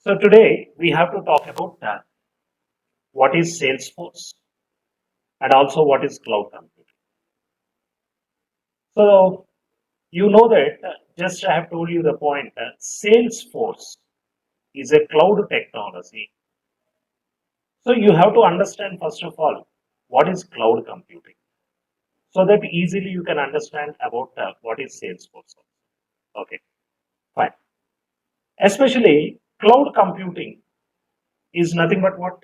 So today we have to talk about what is Salesforce and also what is cloud computing. So you know that just I have told you the point. Salesforce is a cloud technology. So you have to understand first of all what is cloud computing, so that easily you can understand about what is Salesforce. Okay, fine. Especially cloud computing is nothing but what?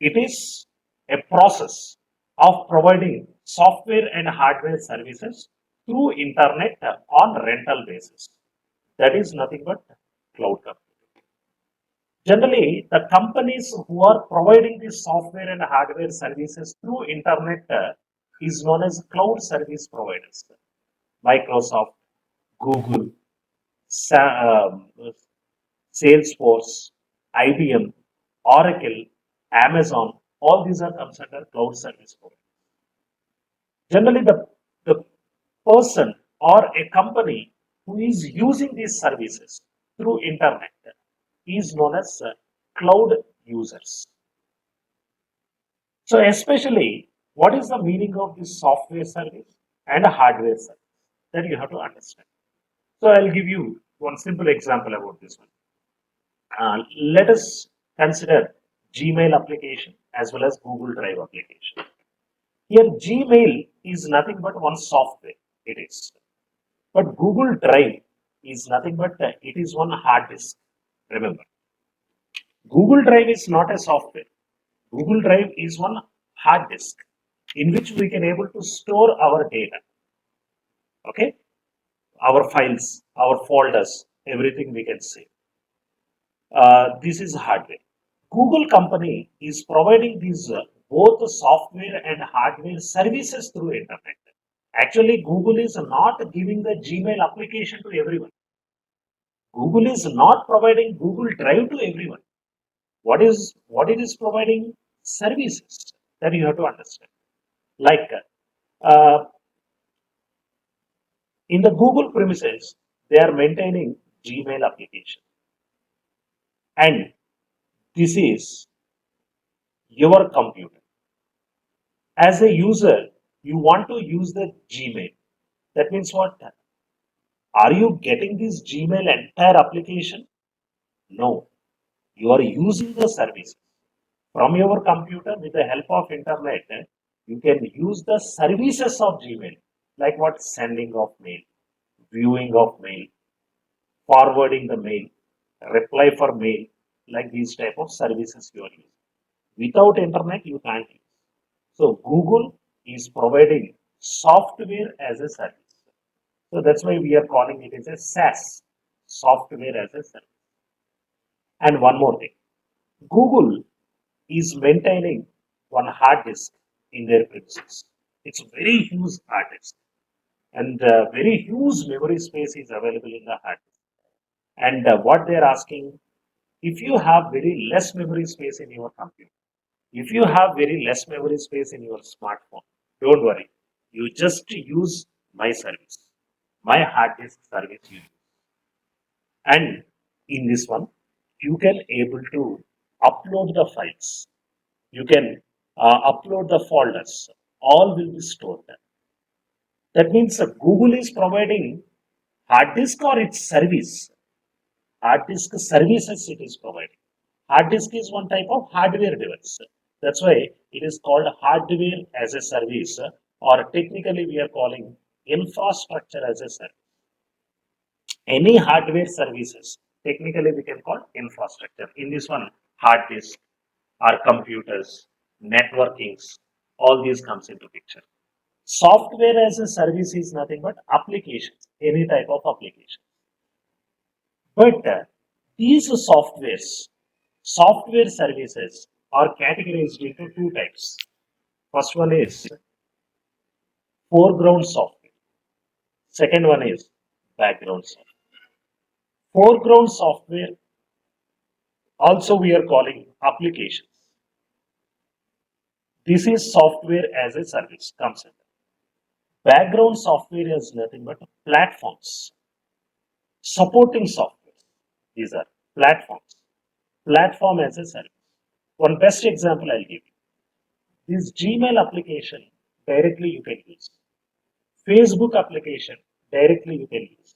It is a process of providing software and hardware services through internet on rental basis. That is nothing but cloud computing. Generally, the companies who are providing these software and hardware services through internet is known as cloud service providers. Microsoft, Google, Salesforce, IBM, Oracle, Amazon, all these are considered cloud service providers. Generally, the person or a company who is using these services through internet is known as cloud users. So, especially, what is the meaning of this software service and a hardware service? That you have to understand. So, I'll give you one simple example about this one. Let us consider Gmail application as well as Google Drive application. Here, Gmail is nothing but one software. It is, but Google Drive is nothing but it is one hard disk. Remember, Google Drive is not a software. Google Drive is one hard disk in which we can able to store our data. Okay, our files, our folders, everything we can save. This is hardware. Google company is providing these both software and hardware services through internet. Actually, Google is not giving the Gmail application to everyone. Google is not providing Google Drive to everyone. What it is providing? Services that you have to understand. Like uh, in the Google premises, they are maintaining Gmail application, and this is your computer. As a user, you want to use the Gmail. That means what? Are you getting this Gmail entire application? No. You are using the services from your computer with the help of internet. You can use the services of Gmail, like what? Sending of mail, viewing of mail, forwarding the mail, reply for mail, like these type of services you are using. Without internet, you can't use. So Google is providing software as a service. So that's why we are calling it as a SaaS, software as a service. And one more thing, Google is maintaining one hard disk in their premises. It's a very huge hard disk, and very huge memory space is available in the hard disk. And what they're asking, if you have very less memory space in your computer, if you have very less memory space in your smartphone, don't worry. You just use my service, my hard disk service you use. And in this one, you can able to upload the files. You can upload the folders. All will be stored there. That means Google is providing hard disk or its service. Hard disk services it is providing. Hard disk is one type of hardware device. That's why it is called hardware as a service, or technically we are calling infrastructure as a service. Any hardware services, technically we can call infrastructure. In this one, hard disk, our computers, networkings, all these comes into picture. Software as a service is nothing but applications, any type of application. But these software services are categorized into two types. First one is foreground software. Second one is background software. Foreground software also we are calling applications. This is software as a service comes in. Background software is nothing but platforms, supporting software. These are Platforms. Platform as a service. One best example I'll give you. This Gmail application directly you can use. Facebook application directly you can use.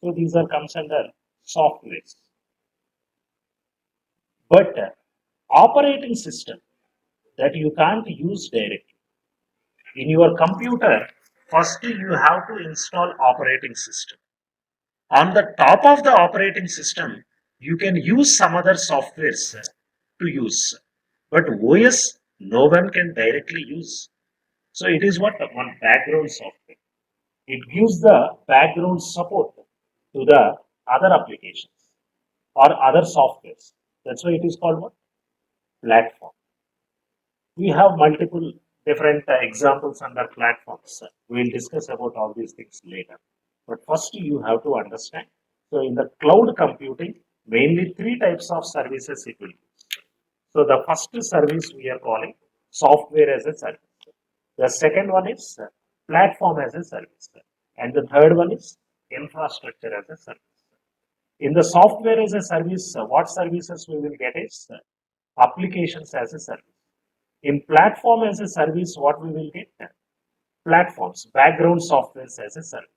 So these are comes under softwares. But operating system that you can't use directly. In your computer, first you have to install operating system. On the top of the operating system, you can use some other softwares to use. But OS, no one can directly use. So it is what one background software. It gives the background support to the other applications or other softwares. That's why it is called what? Platform. We have multiple different examples under platforms. We'll discuss about all these things later. But first you have to understand. So in the cloud computing, mainly three types of services it will use. So the first service we are calling software as a service. The second one is platform as a service. And the third one is infrastructure as a service. In the software as a service, what services we will get is applications as a service. In platform as a service, what we will get? Platforms, background softwares as a service.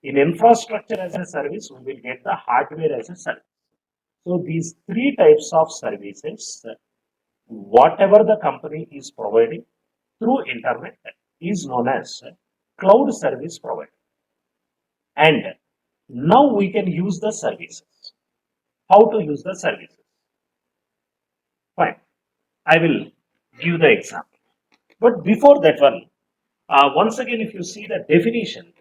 In infrastructure as a service, we will get the hardware as a service. So these three types of services, whatever the company is providing through internet is known as cloud service provider. And now we can use the services. How to use the services? Fine. I will give the example. But before that one, once again, if you see the definition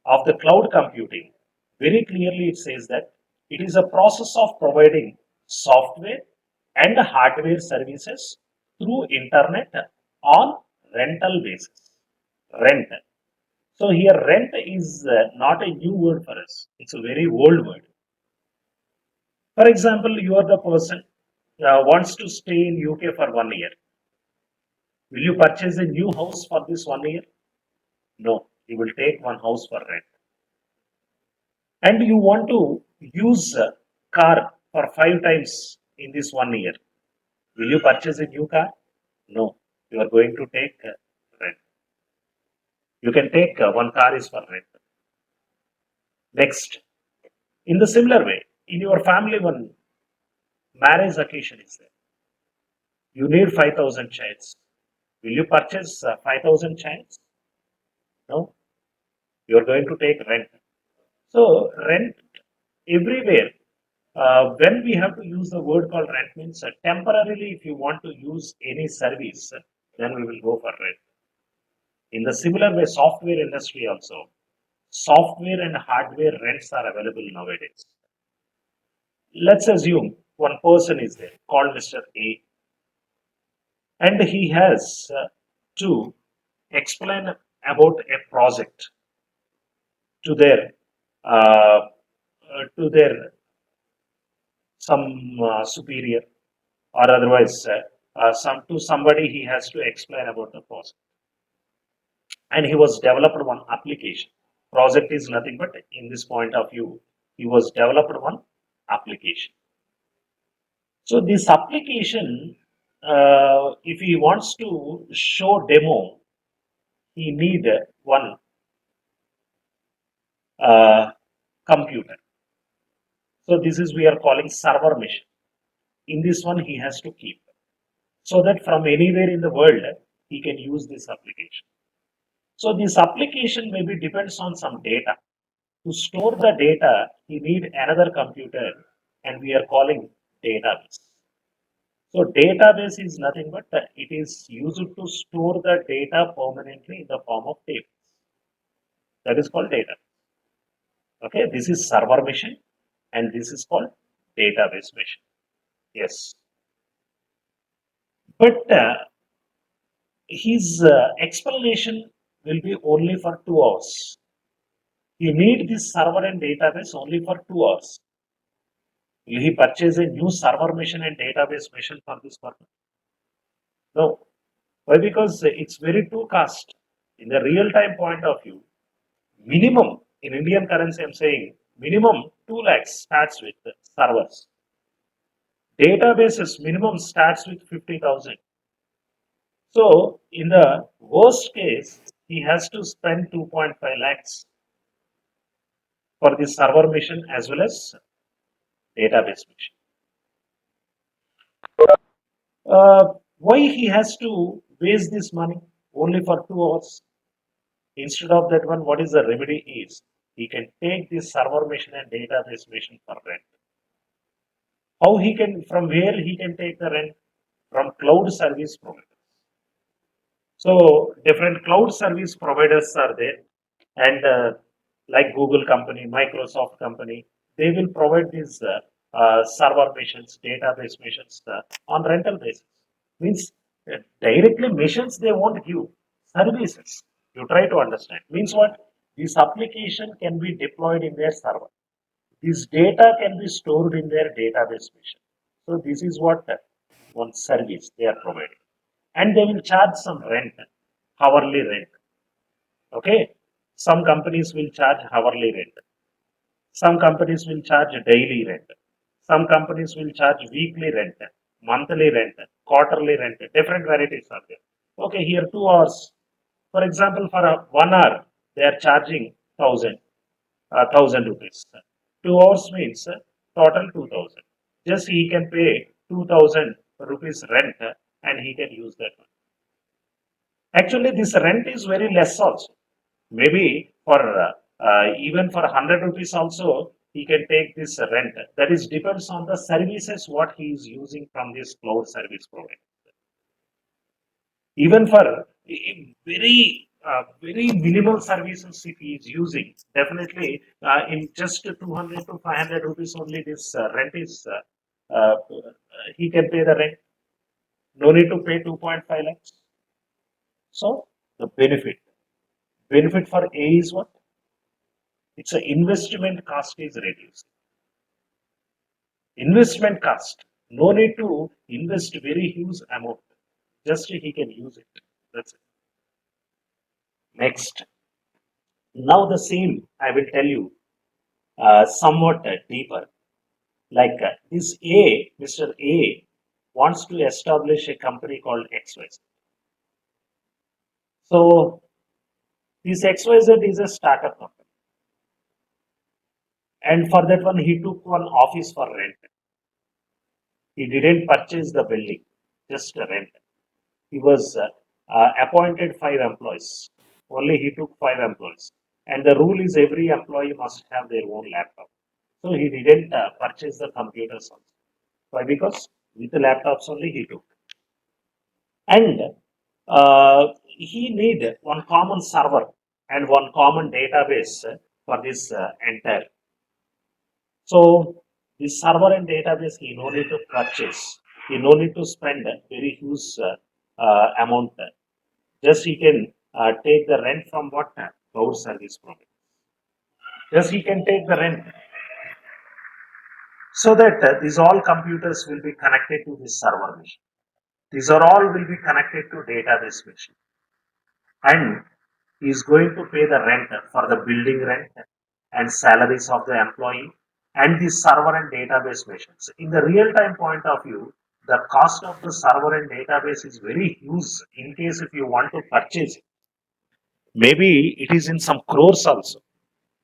of the cloud computing, very clearly it says that it is a process of providing software and hardware services through internet on rental basis. Rent. So here rent is not a new word for us. It's a very old word. For example, you are the person wants to stay in UK for 1 year. Will you purchase a new house for this 1 year? No, you will take one house for rent. And you want to use a car for 5 times in this 1 year. Will you purchase a new car? No, you are going to take rent. You can take one car is for rent. Next, in the similar way, in your family, one marriage occasion is there. You need 5,000 childs. Will you purchase 5,000 childs? No, you are going to take rent. So rent everywhere. When we have to use the word called rent means temporarily if you want to use any service, then we will go for rent. In the similar way, software industry also, software and hardware rents are available nowadays. Let's assume one person is there called Mr. A, and he has to explain about a project to their uh, to their some superior or otherwise some to somebody he has to explain about the project, and he was developed one application. Project is nothing but in this point of view he was developed one application. So this application, if he wants to show demo, he need one uh, computer. So this is we are calling server machine. In this one he has to keep, so that from anywhere in the world he can use this application. So this application maybe depends on some data. To store the data, he need another computer, and we are calling database. So database is nothing but it is used to store the data permanently in the form of tables. That is called data. Okay, this is server machine, and this is called database machine. Yes, but his explanation will be only for 2 hours. You need this server and database only for 2 hours. Will he purchase a new server machine and database machine for this purpose? No. Why? Because it's very too cost. In the real time point of view, minimum in Indian currency, I'm saying minimum 2 lakhs starts with servers. Databases minimum starts with 50,000. So in the worst case, he has to spend 2.5 lakhs for the server machine as well as database machine. Why he has to waste this money only for 2 hours? Instead of that one, what is the remedy is? He can take this server machine and database machine for rent. How he can, from where he can take the rent? From cloud service providers. So different cloud service providers are there, and like Google company, Microsoft company, they will provide these server machines, database machines on rental basis. Means directly machines they won't give services. You try to understand. Means what? This application can be deployed in their server. This data can be stored in their database machine. So this is what one service they are providing, and they will charge some rent, hourly rent. Okay, some companies will charge hourly rent. Some companies will charge daily rent. Some companies will charge weekly rent, monthly rent, quarterly rent. Different varieties are there. Okay, here 2 hours. For example, for a 1 hour, they are charging thousand rupees. 2 hours means total 2,000. Just he can pay 2,000 rupees rent and he can use that one. Actually, this rent is very less also. Maybe for even for 100 rupees also he can take this rent. That is depends on the services what he is using from this cloud service provider. Even for very minimal services if he is using, definitely in just 200 to 500 rupees only this rent is he can pay the rent. No need to pay 2.5 lakhs. So the benefit for A is what? It's an investment cost is reduced. Investment cost. No need to invest very huge amount. Just he can use it. That's it. Next. Now the same I will tell you somewhat deeper. Like this A, Mr. A wants to establish a company called XYZ. So this XYZ is a startup company. And for that one, he took one office for rent. He didn't purchase the building, just rent. He was appointed 5 employees. Only he took 5 employees. And the rule is every employee must have their own laptop. So he didn't purchase the computers also. Why? Because with the laptops only he took. And he need one common server and one common database for this entire. So this server and database he no need to purchase. He no need to spend a very huge amount. Just he can take the rent from what cloud service provider. Just he can take the rent, so that these all computers will be connected to this server machine. These are all will be connected to database machine, and he is going to pay the rent for the building rent and salaries of the employee and the server and database machines. In the real time point of view, the cost of the server and database is very huge in case if you want to purchase it. Maybe it is in some crores also.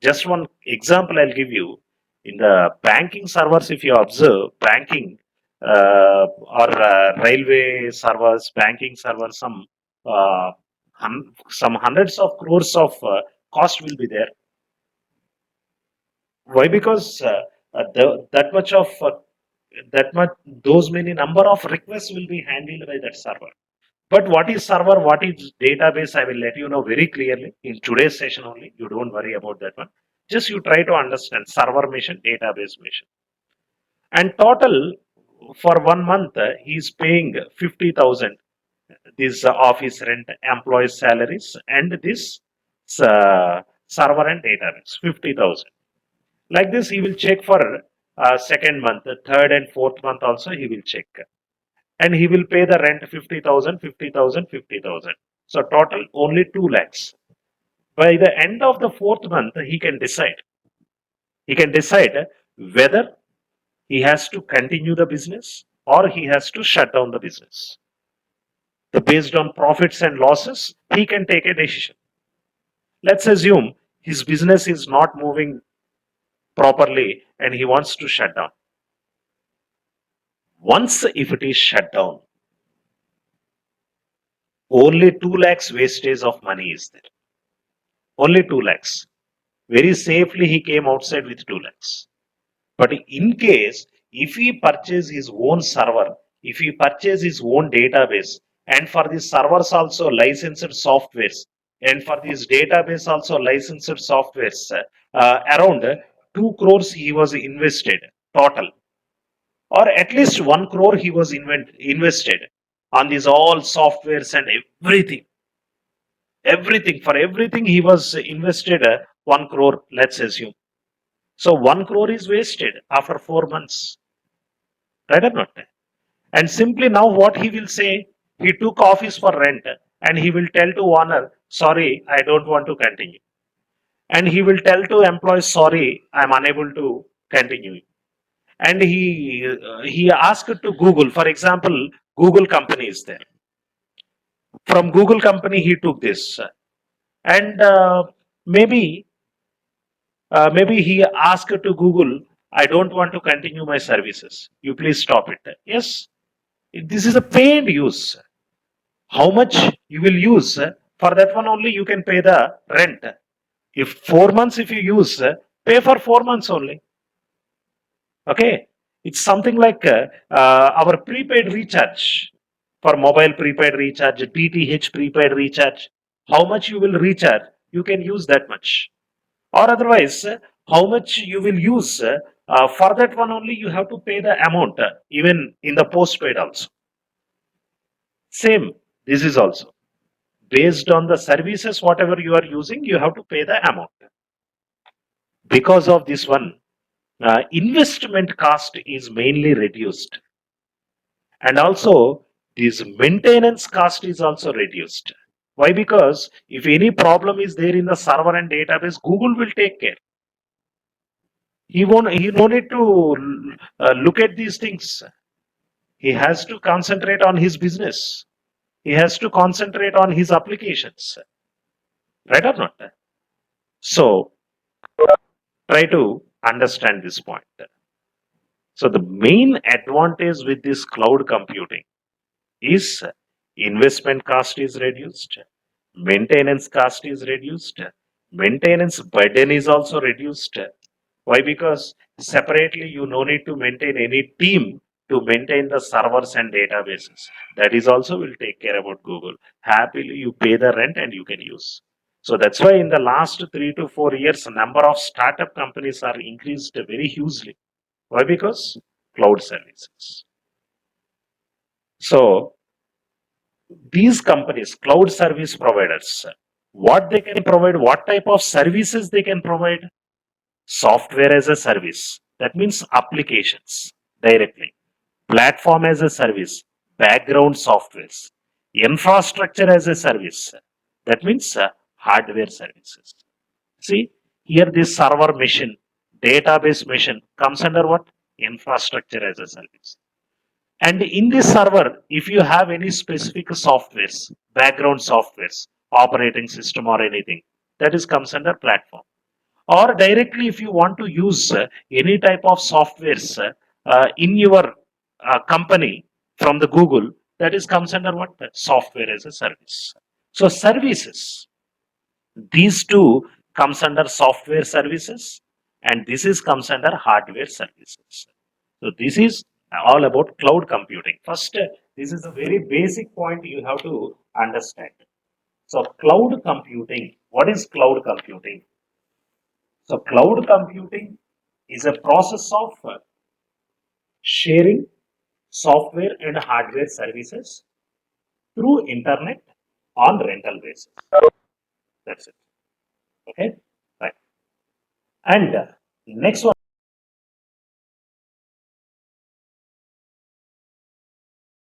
Just one example I'll give you. In the banking servers, if you observe banking or railway servers, banking servers, some hundreds of crores of cost will be there. Why? Because that much of that much those many number of requests will be handled by that server. But what is server, what is database, I will let you know very clearly in today's session only. You don't worry about that one. Just you try to understand server mission, database mission. And total for 1 month, he is paying 50,000. This office rent, employee salaries, and this server and database, 50,000. Like this, he will check for second month, third and fourth month also he will check. And he will pay the rent 50,000, 50,000, 50,000. So total only 2 lakhs. By the end of the fourth month, he can decide. He can decide whether he has to continue the business or he has to shut down the business. Based on profits and losses, he can take a decision. Let's assume his business is not moving properly and he wants to shut down. Once if it is shut down, only 2 lakhs wastage of money is there. Only 2 lakhs. Very safely he came outside with 2 lakhs. But in case if he purchase his own server, if he purchase his own database, and for these servers also licensed softwares, and for this database also licensed softwares, around 2 crores he was invested total, or at least 1 crore he was invested on these all softwares and everything. For everything he was invested 1 crore, let's assume. So 1 crore is wasted after 4 months. Right or not? And simply now what he will say, he took office for rent and he will tell to owner, sorry, I don't want to continue. And he will tell to employees, sorry, I'm unable to continue. And he asked to Google, for example, Google company is there. From Google company, he took this. And maybe he asked to Google, I don't want to continue my services. You please stop it. Yes, this is a paid use. How much you will use, for that one only you can pay the rent. If 4 months if you use, pay for 4 months only. Okay, it's something like our prepaid recharge. For mobile prepaid recharge, DTH prepaid recharge, how much you will recharge, you can use that much. Or otherwise, how much you will use, for that one only you have to pay the amount, even in the postpaid also. Same, this is also based on the services whatever you are using, you have to pay the amount. Because of this one, investment cost is mainly reduced, and also this maintenance cost is also reduced. Why? Because if any problem is there in the server and database, Google will take care. He no need to look at these things. He has to concentrate on his business. He has to concentrate on his applications. Right or not? So try to understand this point. So the main advantage with this cloud computing is investment cost is reduced, maintenance cost is reduced, maintenance burden is also reduced. Why? Because separately you no need to maintain any team to maintain the servers and databases. That is also will take care about Google. Happily you pay the rent and you can use. So that's why in the last 3 to 4 years, number of startup companies are increased very hugely. Why? Because cloud services. So these companies, cloud service providers, what they can provide, what type of services they can provide? Software as a service. That means applications directly. Platform as a service, background softwares. Infrastructure as a service. That means hardware services. See, here this server machine, database machine comes under what? Infrastructure as a service. And in this server, if you have any specific softwares, background softwares, operating system or anything, that is comes under platform. Or directly if you want to use any type of softwares in your company from the Google, that is comes under what? Software as a service. So services, these two comes under software services, and this is comes under hardware services. So this is all about cloud computing. First, this is a very basic point you have to understand. So cloud computing, what is cloud computing? So cloud computing is a process of sharing software and hardware services through internet on rental basis. That's it. Okay, right. And next one.